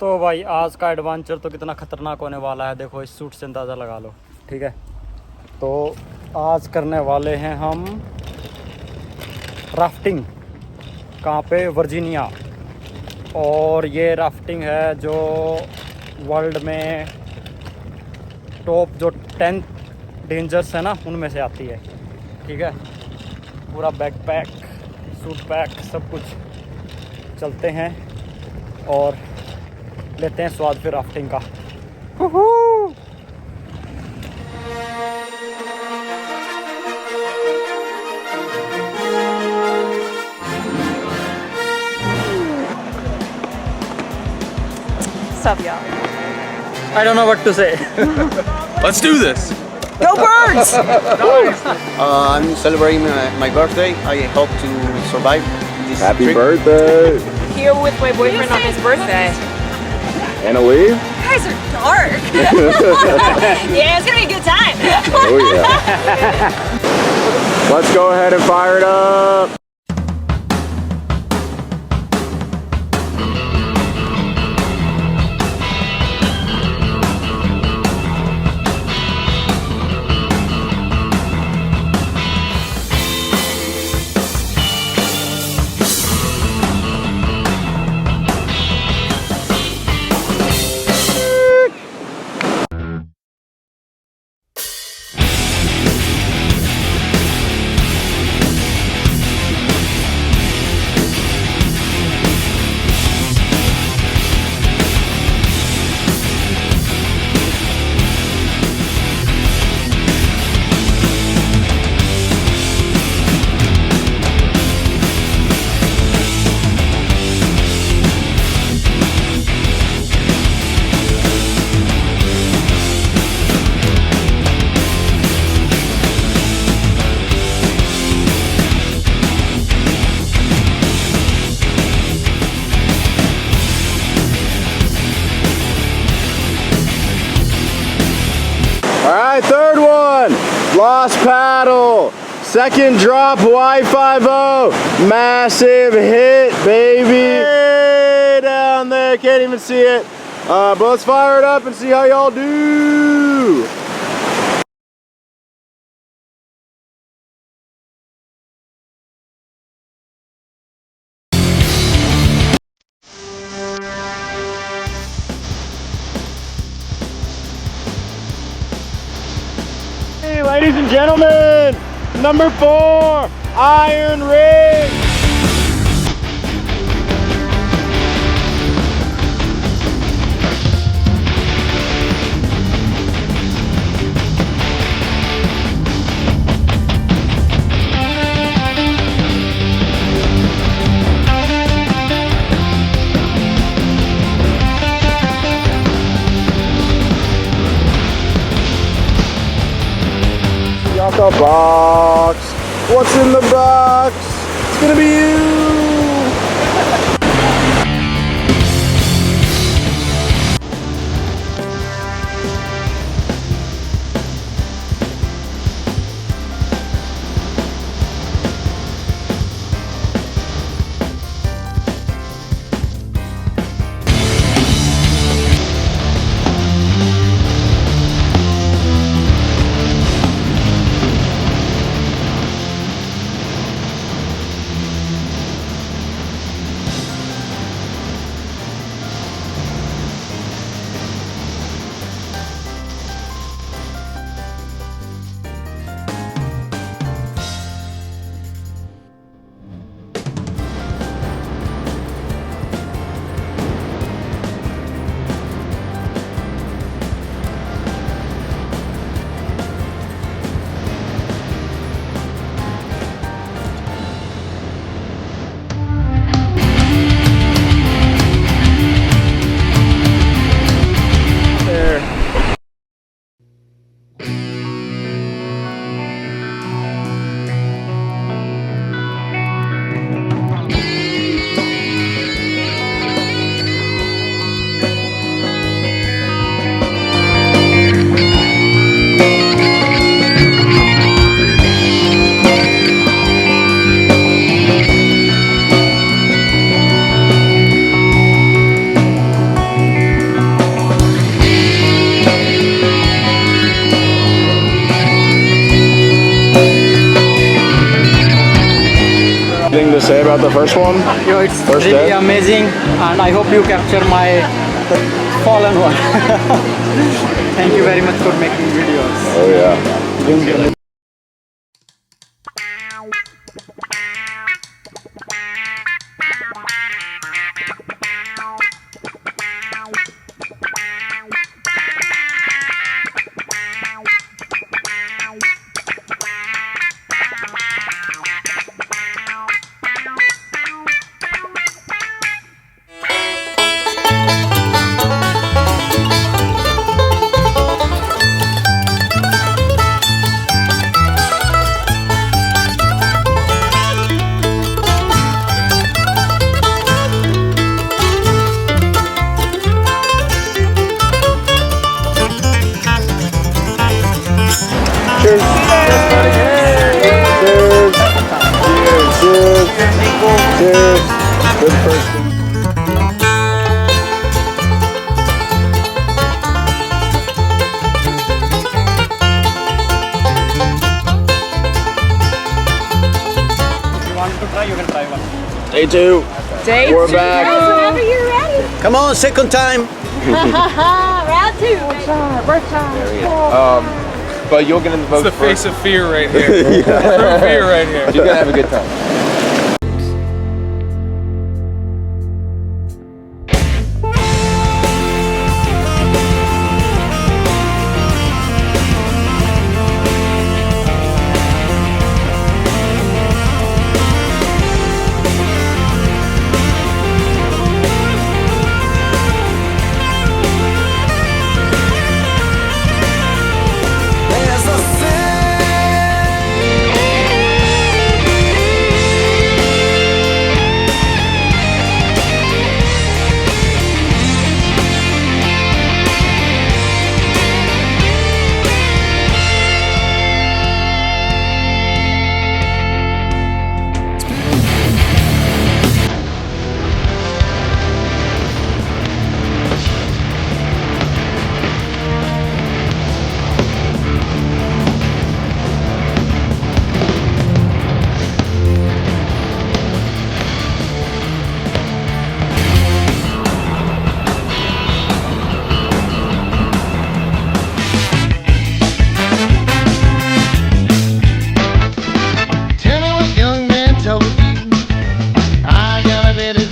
तो भाई आज का एडवेंचर तो कितना ख़तरनाक होने वाला है, देखो इस सूट से अंदाज़ा लगा लो। ठीक है, तो आज करने वाले हैं हम राफ्टिंग। कहाँ पे? वर्जीनिया। और ये राफ्टिंग है जो वर्ल्ड में टॉप जो 10 डेंजर्स है ना, उनमें से आती है। ठीक है, पूरा बैकपैक, सूट पैक, सब कुछ। चलते हैं और लेते हैं स्वाद फिर राफ्टिंग का। Sup, y'all? I don't know what to say. Let's do this. Go birds! I'm celebrating my birthday. I hope to survive this Happy trip. birthday! Here with my boyfriend on his birthday. Anna Lee? You guys are dark. Yeah, it's gonna be a good time. Oh yeah. Let's go ahead and fire it up. Alright, third one, lost paddle, second drop, Y50, massive hit, baby, way down there, can't even see it, but let's fire it up and see how y'all do. Hey, ladies and gentlemen, number 4, Iron Rig. Out the box. What's in the box? It's gonna be you. about the first one? It's First really day? amazing, and I hope you capture my fallen one. Thank you very much for making videos. Oh yeah. Cheers. Cheers. Cheers. Cheers. Good first. If you want to try, you can try one. Day 2. Day We're two. back. Whenever you're ready. Come on, second time. Round 2. But you'll get in the boat It's the first. face of fear right here. True fear right here. You're gonna have a good time. Tell me what young man told you. I got a bit of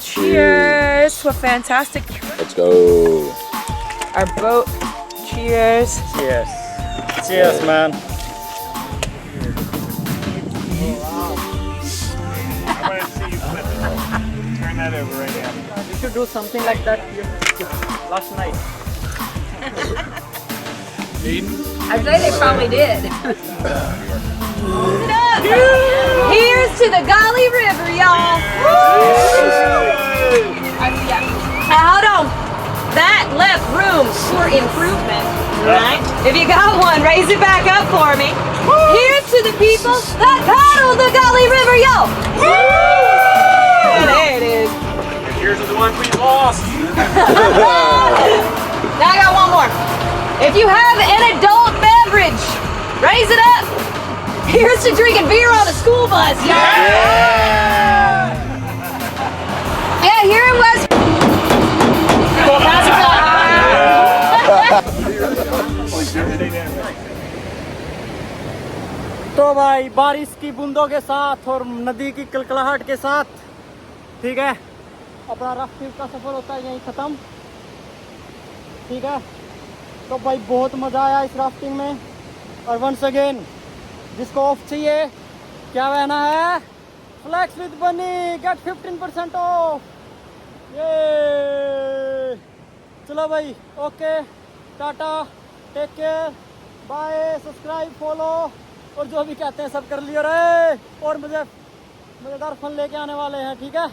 Cheers to a fantastic Let's go. our boat. Cheers. Cheers. Cheers, man. Turn that over right now. You should do something like that last night. I say they probably did. Here's to the Gauley River, y'all. Hold on. That left room for improvement. Right? If you got one, raise it back up for me. Here's to the people that paddle the Gauley River, y'all. There it is. Here's the one we lost. Now I got one more. If you have an adult beverage, raise it up. Here's to drinking beer on a school bus. Yeah, here in West. Cool, pass it back. तो भाई बारिश की बूंदों के साथ और नदी की कलकलाहट के साथ, ठीक है, अपना राफ्टिंग का सफर होता है यहीं ख़त्म। ठीक है, तो भाई बहुत मज़ा आया इस राफ्टिंग में। और वंस अगेन जिसको ऑफ चाहिए, क्या बहना है, flex with bunny get 15% off. ये चलो भाई, okay, ta-ta, take care, bye, subscribe, follow और जो भी कहते हैं सब कर लियो रे। और मुझे मजेदार फन लेके आने वाले हैं, ठीक है।